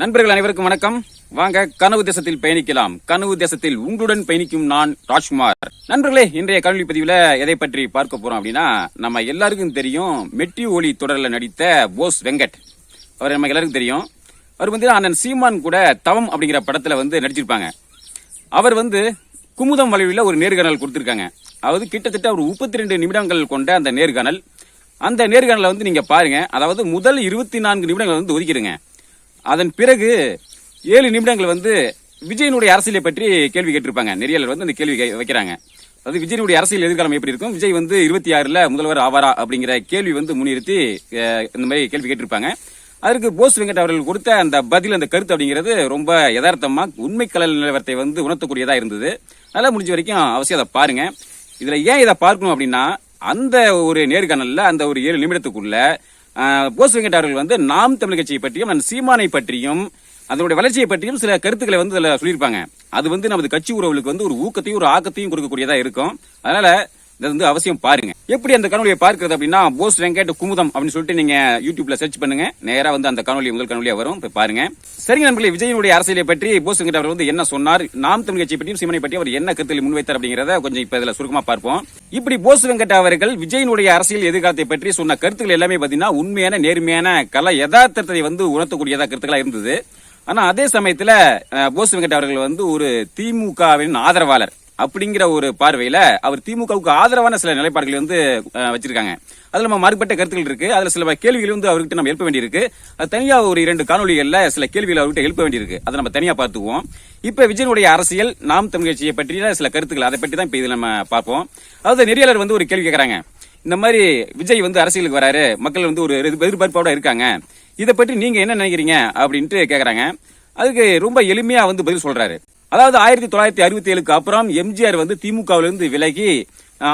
நண்பர்கள் அனைவருக்கும் வணக்கம். வாங்க கனவு தேசத்தில் பயணிக்கலாம். கனவு தேசத்தில் உங்களுடன் பயணிக்கும் நான் ராஜ்குமார். நண்பர்களே, இன்றைய காணொலி பதிவுல எதை பற்றி பார்க்க போறோம் அப்படின்னா, நம்ம எல்லாருக்கும் தெரியும் மெட்டி ஒலி தொடரில் நடித்த போஸ் வெங்கட். அவர் நம்ம எல்லாருக்கும் தெரியும். அவர் அண்ணன் சீமான் கூட தவம் அப்படிங்கிற படத்துல நடிச்சிருப்பாங்க. அவர் குமுதம் வலையில ஒரு நேர்காணல் கொடுத்திருக்காங்க. அதாவது கிட்டத்தட்ட ஒரு 32 நிமிடங்கள் கொண்ட அந்த நேர்காணல். அந்த நேர்காணல நீங்க பாருங்க. அதாவது முதல் 24 நிமிடங்கள் ஒதுக்கிடுங்க. அதன் பிறகு 7 நிமிடங்கள் விஜயனுடைய அரசியலை பற்றி கேள்வி கேட்டிருப்பாங்க. நெறியாளர் அந்த கேள்வி வைக்கிறாங்க. அதாவது விஜயனுடைய அரசியல் எதிர்காலம் எப்படி இருக்கும், விஜய் 26ல முதல்வர் ஆவாரா அப்படிங்கிற கேள்வி முன்னிறுத்தி இந்த மாதிரி கேள்வி கேட்டிருப்பாங்க. அதற்கு போஸ் வெங்கட் அவர்கள் கொடுத்த அந்த பதில், அந்த கருத்து அப்படிங்கிறது ரொம்ப யதார்த்தமா உண்மை கலல் நிலவரத்தை உணர்த்தக்கூடியதா இருந்தது. நல்லா முடிஞ்ச வரைக்கும் அவசியம் அதை பாருங்க. இதுல ஏன் இதை பார்க்கணும் அப்படின்னா, அந்த ஒரு நேர்காணல்ல அந்த ஒரு 7 நிமிடத்துக்குள்ள போஸ் வெங்கட் அவர்கள் நாம் தமிழ் கட்சியை பற்றியும் சீமானை பற்றியும் அதனுடைய வளர்ச்சியை பற்றியும் சில கருத்துக்களை இதுல சொல்லியிருப்பாங்க. அது நமது கட்சி உறவுகளுக்கு ஒரு ஊக்கத்தையும் ஒரு ஆக்கத்தையும் கொடுக்கக்கூடியதா இருக்கும். அதனால இது அவசியம் பாருங்க. எப்படி அந்த காணொலியை பார்க்கிறது அப்படின்னா, போஸ் வெங்கட் குமுதம் அப்படின்னு சொல்லிட்டு நீங்க யூடியூப்ல சர்ச் பண்ணுங்க. நேரா அந்த காணொலி முதல் காணொலியா வரும், போய் பாருங்க. சரிங்க நண்பர்களே, விஜயனுடைய அரசியலை பற்றி போஸ் வெங்கட் அவர் என்ன சொன்னார், நாம் தமிழ் கட்சியை பற்றியும் சீமானை பற்றி அவர் என்ன கருத்தில் முன்வைத்தார் அப்படிங்கறத கொஞ்சம் இப்ப இதுல சுருக்கமா பார்ப்போம். இப்படி போஸ் வெங்கட் அவர்கள் விஜயனுடைய அரசியல் எதிர்காலத்தை பற்றி சொன்ன கருத்துக்கள் எல்லாமே பாத்தீங்கன்னா உண்மையான நேர்மையான கல யதார்த்தத்தை உணர்த்தக்கூடியதா கருத்துக்களா இருந்தது. ஆனா அதே சமயத்துல போஸ் வெங்கட் அவர்கள் ஒரு திமுகவின் ஆதரவாளர் அப்படிங்கிற ஒரு பார்வையில அவர் திமுகவுக்கு ஆதரவான சில நிலைப்பாடுகளை வச்சிருக்காங்க. அதுல நம்ம மாறுபட்ட கருத்துக்கள் இருக்கு. அதுல சில கேள்விகள் அவர்கிட்ட நம்ம எழுப்ப வேண்டியிருக்கு. அது தனியா ஒரு 2 காணொலிகள்ல சில கேள்விகள் அவர்கிட்ட எழுப்ப வேண்டியிருக்கு. அதை நம்ம தனியா பார்த்துக்குவோம். இப்ப விஜயனுடைய அரசியல் நாம் தமிழ் கட்சியை பற்றிய சில கருத்துக்கள், அதை பற்றி தான் இப்ப இதுல நம்ம பார்ப்போம். அதாவது நெறியாளர் ஒரு கேள்வி கேட்கறாங்க. இந்த மாதிரி விஜய் அரசியலுக்கு வராரு, மக்கள் ஒரு எதிர்பார்ப்போட இருக்காங்க, இதை பற்றி நீங்க என்ன நினைக்கிறீங்க அப்படின்ட்டு கேக்குறாங்க. அதுக்கு ரொம்ப எளிமையா பதில் சொல்றாரு. அதாவது 1967க்கு அப்புறம் எம்ஜிஆர் திமுகவிலிருந்து விலகி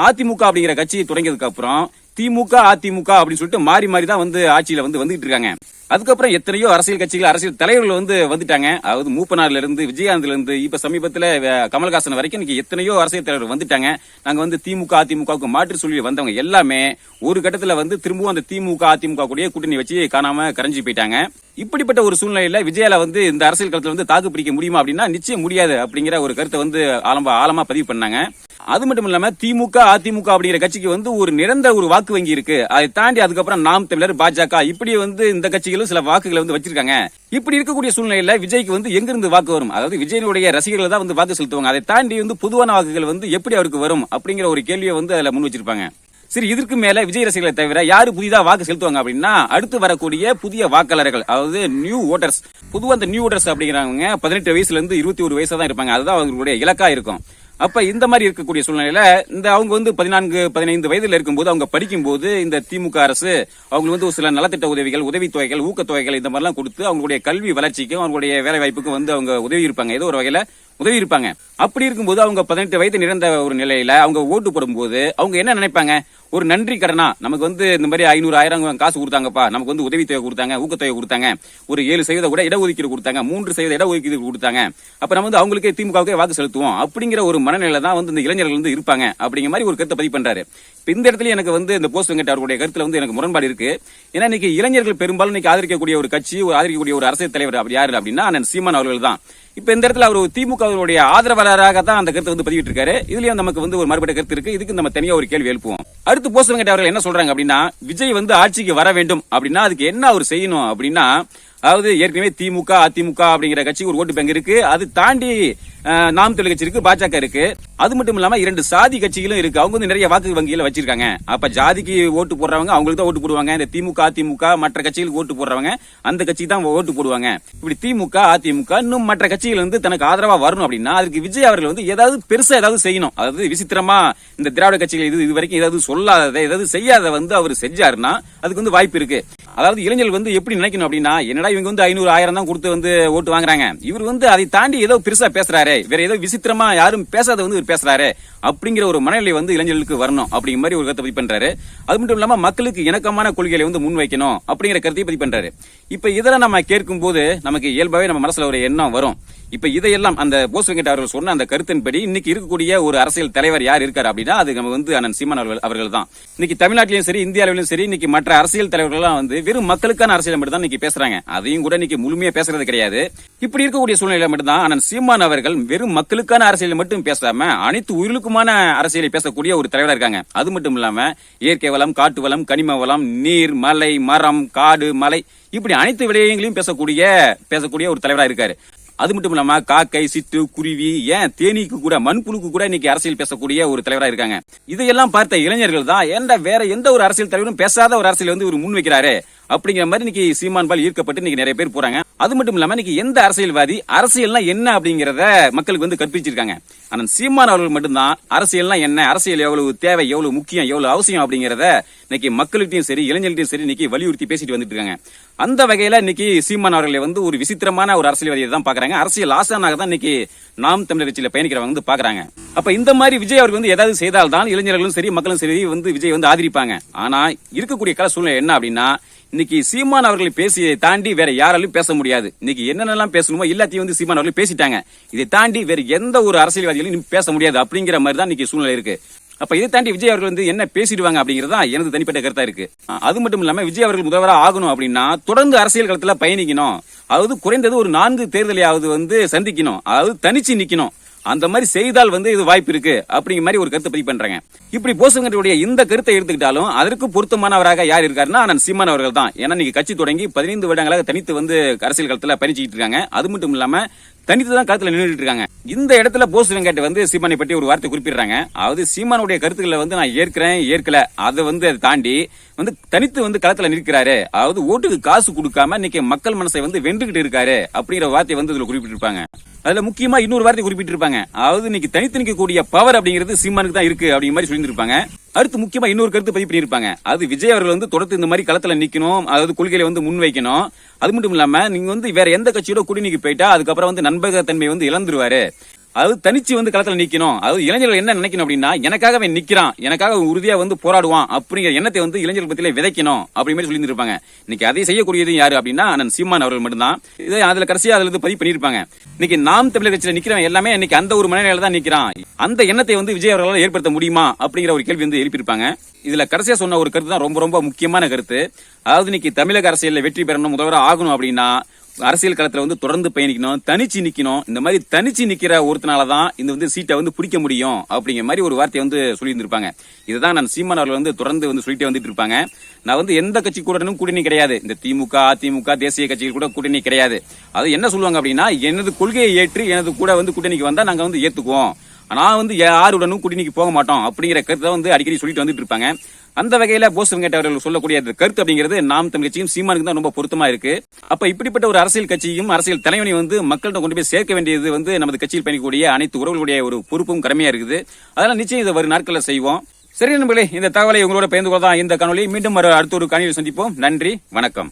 அதிமுக அப்படிங்கிற கட்சியை தொடங்கியதுக்கு அப்புறம் திமுக அதிமுக அப்படின்னு சொல்லிட்டு மாறி மாறி தான் ஆட்சியில வந்துட்டு இருக்காங்க. அதுக்கப்புறம் எத்தனையோ அரசியல் கட்சிகள், அரசியல் தலைவர்கள் வந்துட்டாங்க. அதாவது மூப்பனார்ல இருந்து விஜயகாந்த்ல இருந்து இப்ப சமீபத்துல கமல்ஹாசன் வரைக்கும் இன்னைக்கு எத்தனையோ அரசியல் தலைவர்கள் வந்துட்டாங்க. நாங்க திமுக அதிமுகவுக்கு மாற்று சொல்லி வந்தவங்க எல்லாமே ஒரு கட்டத்துல திரும்பவும் அந்த திமுக அதிமுக கூடிய கூட்டணி வச்சு காணாம கரைஞ்சி போயிட்டாங்க. இப்படிப்பட்ட ஒரு சூழ்நிலையில விஜயால இந்த அரசியல் களத்துல தாக்கு பிடிக்க முடியுமா அப்படின்னா நிச்சயம் முடியாது அப்படிங்கிற ஒரு கருத்தை ஆழமா பதிவு பண்ணாங்க. அது மட்டும் இல்லாம திமுக அதிமுக அப்படிங்கிற கட்சிக்கு ஒரு நிரந்தர ஒரு வாக்கு வங்கி இருக்கு. அதை தாண்டி அதுக்கப்புறம் நாம் தமிழர், பாஜக இப்படி இந்த கட்சிகளும் சில வாக்குகளை வச்சிருக்காங்க. இப்படி இருக்கக்கூடிய சூழ்நிலையில விஜய்க்கு எங்கிருந்து வாக்கு வரும்? அதாவது விஜயனுடைய ரசிகர்கள் தான் வாக்கு செலுத்துவாங்க. அதை தாண்டி பொதுவான வாக்குகள் எப்படி அவருக்கு வரும் அப்படிங்கிற ஒரு கேள்வியை அதுல முன் வச்சிருப்பாங்க. சரி, இதற்கு மேல விஜய் ரசிகர்களை தவிர யாரு புதிதா வாக்கு செலுத்துவாங்க அப்படின்னா, அடுத்து வரக்கூடிய புதிய வாக்காளர்கள், அதாவது நியூ ஓட்டர்ஸ். பொதுவா அந்த நியூ ஓட்டர்ஸ் அப்படிங்கிறவங்க 18 வயசுல இருந்து 21 வயசா தான் இருப்பாங்க. அதுதான் அவங்களுடைய இலக்கா இருக்கும். அப்ப இந்த மாதிரி இருக்கக்கூடிய சூழ்நிலையில அவங்க 14, 15 வயதுல இருக்கும்போது அவங்க படிக்கும்போது இந்த திமுக அரசு அவங்களுக்கு சில நலத்திட்ட உதவிகள், உதவித்தொகைகள், ஊக்கத்தொகைகள் இந்த மாதிரிலாம் கொடுத்து அவங்களுடைய கல்வி வளர்ச்சிக்கும் அவங்களுடைய வேலை வாய்ப்புக்கும் அவங்க உதவி இருப்பாங்க. ஏதோ ஒரு வகையில உதவி இருப்பாங்க. அப்படி இருக்கும்போது அவங்க 18 வயது நிறைந்த ஒரு நிலையில அவங்க ஓட்டு போடும்போது அவங்க என்ன நினைப்பாங்க? ஒரு நன்றி கடனா நமக்கு இந்த மாதிரி 500, 1000 காசு கொடுத்தாங்கப்பா, நமக்கு உதவித்தொகை கொடுத்தாங்க, ஊக்கத்தொகை கொடுத்தாங்க, ஒரு 7% கூட இடஒதுக்கீடு கொடுத்தாங்க, 3% இடஒதுக்கீடு கொடுத்தாங்க, அப்ப நம்ம அவங்களுக்கே திமுகவுக்கே வாக்கு செலுத்துவோம் அப்படிங்கிற ஒரு மனநிலை தான் இந்த இளைஞர்கள் இருப்பாங்க அப்படிங்கிற மாதிரி ஒரு கருத்தை பதிவு பண்றாரு. இந்த இடத்துல எனக்கு இந்த போஸ் வெங்கட் அவர்களுடைய கருத்துல எனக்கு முரண்பாடு இருக்கு. ஏன்னா இன்னைக்கு இளைஞர்கள் பெரும்பாலும் இன்னைக்கு ஆதரிக்கக்கூடிய ஒரு கட்சி, ஆதரிக்கக்கூடிய ஒரு அரசியல் தலைவர் அப்படி யாரு அப்படின்னா அண்ணன் சீமான் அவர்கள் தான். இப்ப இந்த இடத்துல அவர் திமுக ஆதரவாளராக தான் அந்த கருத்தை பதிவிட்டு இருக்காரு. இதுலயும் நமக்கு ஒரு மறுபடிய கருத்து இருக்கு. இதுக்கு நம்ம தனியா ஒரு கேள்வி எழுப்புவோம். அடுத்து போஸ் வெங்கட் அவர்கள் என்ன சொல்றாங்க அப்படின்னா, விஜய் ஆட்சிக்கு வர வேண்டும் அப்படின்னா அதுக்கு என்ன அவர் செய்யணும் அப்படின்னா, அதாவது ஏற்கனவே திமுக அதிமுக அப்படிங்கிற கட்சிக்கு ஒரு ஓட்டு பேங்க் இருக்கு. அது தாண்டி நாம் தமிழ் கட்சி இருக்கு, பாஜக இருக்கு. அது மட்டும் இல்லாம 2 சாதி கட்சிகளும் இருக்கு. அவங்க நிறைய வாக்கு வங்கிகளை வச்சிருக்காங்க. அப்ப ஜாதிக்கு ஓட்டு போடுறவங்க அவங்களுக்கு தான் ஓட்டு போடுவாங்க. இந்த திமுக அதிமுக மற்ற கட்சிகளுக்கு ஓட்டு போடுறவங்க அந்த கட்சிக்கு தான் ஓட்டு போடுவாங்க. இப்படி திமுக அதிமுக இன்னும் மற்ற கட்சிகள் தனக்கு ஆதரவா வரணும் அப்படின்னா அதுக்கு விஜய் அவர்கள் ஏதாவது பெருசா ஏதாவது செய்யணும். அதாவது விசித்திரமா இந்த திராவிட கட்சிகள் இது வரைக்கும் ஏதாவது சொல்லாததை ஏதாவது செய்யாத அவர் செஞ்சாருன்னா அதுக்கு வாய்ப்பு இருக்கு. அதாவது இளைஞர்கள் எப்படி நினைக்கணும் அப்படின்னா, என்னடா இவங்க 500, 1000 தான் கொடுத்து ஓட்டு வாங்குறாங்க, இவர் அதை தாண்டி ஏதோ பெருசா பேசுறாரு, வேற ஏதோ விசித்திரமா யாரும் பேசாத இவர் பேசுறாரு அப்படிங்கிற ஒரு மனநிலை இளைஞர்களுக்கு வரணும் அப்படிங்கிற மாதிரி ஒரு கருத்தை பதிவு பண்றாரு. அது மட்டும் இல்லாம மக்களுக்கு இணக்கமான கொள்கைகளை முன் வைக்கணும் அப்படிங்கிற கருத்தை பதிவு பண்றாரு. இப்ப இதெல்லாம் நம்ம கேட்கும் போது நமக்கு இயல்பாவே நம்ம மனசுல ஒரு எண்ணம் வரும். இப்ப இதையெல்லாம் அந்த போஸ் வெங்கட் அவர்கள் சொன்ன அந்த கருத்தின்படி இன்னைக்கு இருக்கக்கூடிய ஒரு அரசியல் தலைவர் யார் இருக்காரு அப்படின்னா அது நம்ம அண்ணன் சீமான் அவர்கள் தான். இன்னைக்கு தமிழ்நாட்டிலும் சரி இந்தியாவிலும் சரி இன்னைக்கு மற்ற அரசியல் தலைவர்கள் வெறும் மக்களுக்கான அரசியல் மட்டும் தான் இன்னைக்கு பேசுறாங்க. அதையும் கூட இன்னைக்கு முழுமையா பேசுறது கிடையாது. இப்படி இருக்கக்கூடிய சூழ்நிலை மட்டும்தான் அண்ணன் சீமான் அவர்கள் வெறும் மக்களுக்கான அரசியல் மட்டும் பேசாம அனைத்து உயிர்களுக்குமான அரசியலை பேசக்கூடிய ஒரு தலைவரா இருக்காங்க. அது மட்டும் இல்லாம இயற்கை வளம், காட்டு வளம், கனிம வளம், நீர், மலை, மரம், காடு, மலை இப்படி அனைத்து விடயங்களையும் பேசக்கூடிய ஒரு தலைவரா இருக்காரு. அது மட்டும் இல்லாம காக்கை, சிட்டு, குருவி, ஏன் தேனீக்கு கூட, மண்புழுக்கு கூட இன்னைக்கு அரசியல் பேசக்கூடிய ஒரு தலைவரா இருக்காங்க. இதையெல்லாம் பார்த்த இளைஞர்கள் தான் ஏன்டா வேற எந்த ஒரு அரசியல் தலைவரும் பேசாத ஒரு அரசியல் வந்து ஒரு முன் வைக்கிறாரு அப்படிங்கிற மாதிரி இன்னைக்கு சீமான் பால் ஈர்க்கப்பட்டு இன்னைக்கு நிறைய பேர் போறாங்க. அது மட்டும் இல்லாம இன்னைக்கு எந்த அரசியல்வாதி அரசியல்னா என்ன அப்படிங்கறத மக்களுக்கு வந்து கற்பிச்சிருக்காங்க. ஆனா சீமான் அவர்கள் மட்டும்தான் அரசியல்னா என்ன, அரசியல் எவ்வளவு தேவை, எவ்வளவு முக்கியம், எவ்வளவு அவசியம் அப்படிங்கறத இன்னைக்கு மக்கள்கிட்டையும் சரி இளைஞர்களையும் சரி இன்னைக்கு வலியுறுத்தி பேசிட்டு வந்துட்டு இருக்காங்க. அந்த வகையில இன்னைக்கு சீமான் அவர்களை வந்து ஒரு விசித்திரமான ஒரு அரசியல்வாதியை தான் பாக்குறாங்க. அரசியல் ஆசானாக தான் இன்னைக்கு நாம் தமிழர் கட்சியில பயணிக்கிறவங்க வந்து பாக்குறாங்க. அப்ப இந்த மாதிரி விஜய் அவர்கள் வந்து ஏதாவது செய்தால்தான் இளைஞர்களும் சரி மக்களும் சரி வந்து விஜய் வந்து ஆதரிப்பாங்க. ஆனா இருக்கக்கூடிய கால சூழ்நிலை என்ன அப்படின்னா இன்னைக்கு சீமான் அவர்களை பேசியை தாண்டி வேற யாராலும் பேச முடியாது. இன்னைக்கு என்னென்னலாம் பேசணுமோ எல்லாத்தையும் வந்து சீமான் அவர்கள் பேசிட்டாங்க. இதை தாண்டி வேற எந்த ஒரு அரசியல்வாதிகளையும் பேச முடியாது அப்படிங்கிற மாதிரி தான் இன்னைக்கு சூழ்நிலை இருக்கு. அப்ப இதை தாண்டி விஜய் அவர்கள் வந்து என்ன பேசிடுவாங்க அப்படிங்கறதா எனக்கு தனிப்பட்ட கருத்தா இருக்கு. அது மட்டும் இல்லாம விஜய் அவர்கள் முதல்வராக ஆகணும் அப்படின்னா தொடர்ந்து அரசியல் களத்துல பயணிக்கணும். அதாவது குறைந்தது ஒரு 4 தேர்தலையாவது வந்து சந்திக்கணும். அதாவது தனிச்சு நிக்கணும். அந்த மாதிரி செய்தால் வந்து இது வாய்ப்பு இருக்கு அப்படிங்கிற மாதிரி ஒரு கருத்தை பதிவு பண்றாங்க. இப்படி போசுவங்களுடைய இந்த கருத்தை எடுத்துக்கிட்டாலும் அதற்கு பொருத்தமானவராக யார் இருக்காருன்னா அண்ணன் சீமான் அவர்கள் தான். ஏன்னா நீங்க கட்சி தொடங்கி 15 வருடங்களாக தனித்து வந்து அரசியல் களத்துல பயணிச்சுட்டு இருக்காங்க. அது மட்டும் இல்லாம தனித்து தான் களத்துல நின்றுட்டு இருக்காங்க. இந்த இடத்துல போஸ் வெங்கட் வந்து சீமானை பற்றி ஒரு வார்த்தை குறிப்பிடுறாங்க. அதாவது சீமானுடைய கருத்துக்களை வந்து நான் ஏற்கல அதை வந்து தாண்டி வந்து தனித்து வந்து களத்துல நிற்கிறாரு. அதாவது ஓட்டுக்கு காசு கொடுக்காம இன்னைக்கு மக்கள் மனசை வந்து வென்றுகிட்டு இருக்காரு அப்படிங்கிற வார்த்தையை வந்து இதுல குறிப்பிட்டிருப்பாங்க. அதுல முக்கியமா இன்னொரு வார்த்தை குறிப்பிட்டிருப்பாங்க. அதாவது இன்னைக்கு தனித்து நிற்கக்கூடிய பவர் அப்படிங்கிறது சீமானுக்கு தான் இருக்கு அப்படிங்கிற மாதிரி சொல்லியிருப்பாங்க. அடுத்து முக்கியமா இன்னொரு கருத்து பதிவு பண்ணியிருப்பாங்க. அது விஜய் அவர்கள் வந்து தொடர்ந்து இந்த மாதிரி களத்துல நிக்கணும், அதாவது கொள்கையை வந்து முன்வைக்கணும். அது மட்டும் இல்லாம நீங்க வந்து வேற எந்த கட்சியோட கூட்டணிக்கு போயிட்டா அதுக்கப்புறம் வந்து நண்பகத்தன்மை வந்து இழந்துருவாரு. அது தனிச்சு வந்து களத்துல நிக்கணும். அதாவது இளைஞர்கள் என்ன நினைக்கணும் அப்படின்னா எனக்காக நிக்கிறான், எனக்காக உறுதியா வந்து போராடுவான் அப்படிங்கிற எண்ணத்தை வந்து இளைஞர்கள் பத்தியில விதைக்கணும் அப்படி மாதிரி சொல்லி இருப்பாங்க. இன்னைக்கு அதை செய்யக்கூடியது யாரு அப்படின்னா அண்ணன் சீமான் அவர்கள் மட்டும்தான். இதை அதுல கடைசியா அதுல இருந்து பதிவு பண்ணிருப்பாங்க. இன்னைக்கு நாம் தமிழர் கட்சியில நிக்கிறவன் எல்லாமே இன்னைக்கு அந்த ஒரு மனநிலையில தான் நிக்கிறான். அந்த எண்ணத்தை வந்து விஜய் அவர்களால் ஏற்படுத்த முடியுமா அப்படிங்கிற ஒரு கேள்வி வந்து எழுப்பியிருப்பாங்க. இதுல கடைசியா சொன்ன ஒரு கருத்து தான் ரொம்ப ரொம்ப முக்கியமான கருத்து. அதாவது இன்னைக்கு தமிழக அரசியல்ல வெற்றி பெறணும், முதல்வராக ஆகணும் அப்படின்னா அரசியல் களத்துல வந்து தொடர்ந்து பயணிக்கணும், தனிச்சு நிக்கணும். இந்த மாதிரி தனிச்சு நிக்கிற ஒருத்தனாலதான் இந்த வந்து சீட்டை வந்து பிடிக்க முடியும் அப்படிங்கிற மாதிரி ஒரு வார்த்தையை வந்து சொல்லி இருந்திருப்பாங்க. இதுதான் நான் சீமான் அவர்கள் வந்து தொடர்ந்து வந்து சொல்லிட்டே வந்துட்டு இருப்பாங்க. நான் வந்து எந்த கட்சி கூடனும் கூட்டணி கிடையாது. இந்த திமுக, அதிமுக, தேசிய கட்சிகள் கூட கூட்டணி கிடையாது. அது என்ன சொல்லுவாங்க அப்படின்னா எனது கொள்கையை ஏற்று எனது கூட வந்து கூட்டணிக்கு வந்தா நாங்க வந்து ஏத்துக்குவோம், நான் வந்து யாருடனும் கூட்டணிக்கு போக மாட்டோம் அப்படிங்கிற கருத்தை வந்து அடிக்கடி சொல்லிட்டு வந்துட்டு இருப்பாங்க. அந்த வகையில போஸ் வெங்கட் அவர்கள் சொல்லக்கூடிய கருத்து அப்படிங்கிறது நாம் தமிழ் கட்சியும் சீமானுக்கு தான் ரொம்ப பொருத்தமா இருக்கு. அப்ப இப்படிப்பட்ட ஒரு அரசியல் கட்சியும் அரசியல் தலைவனையும் வந்து மக்கள்கிட்ட கொண்டு போய் சேர்க்க வேண்டியது வந்து நமது கட்சியில் பயணிக்கக்கூடிய அனைத்து உறவுகளுடைய ஒரு பொறுப்பும் கடமையா இருக்குது. அதெல்லாம் நிச்சயம் இதை வரும் நாட்களில் செய்வோம். சரி நண்பர்களே, இந்த தகவலை உங்களோட பகிர்ந்து கொள்ளதான் இந்த காணொலி. மீண்டும் அடுத்த ஒரு காணொலியில் சந்திப்போம். நன்றி, வணக்கம்.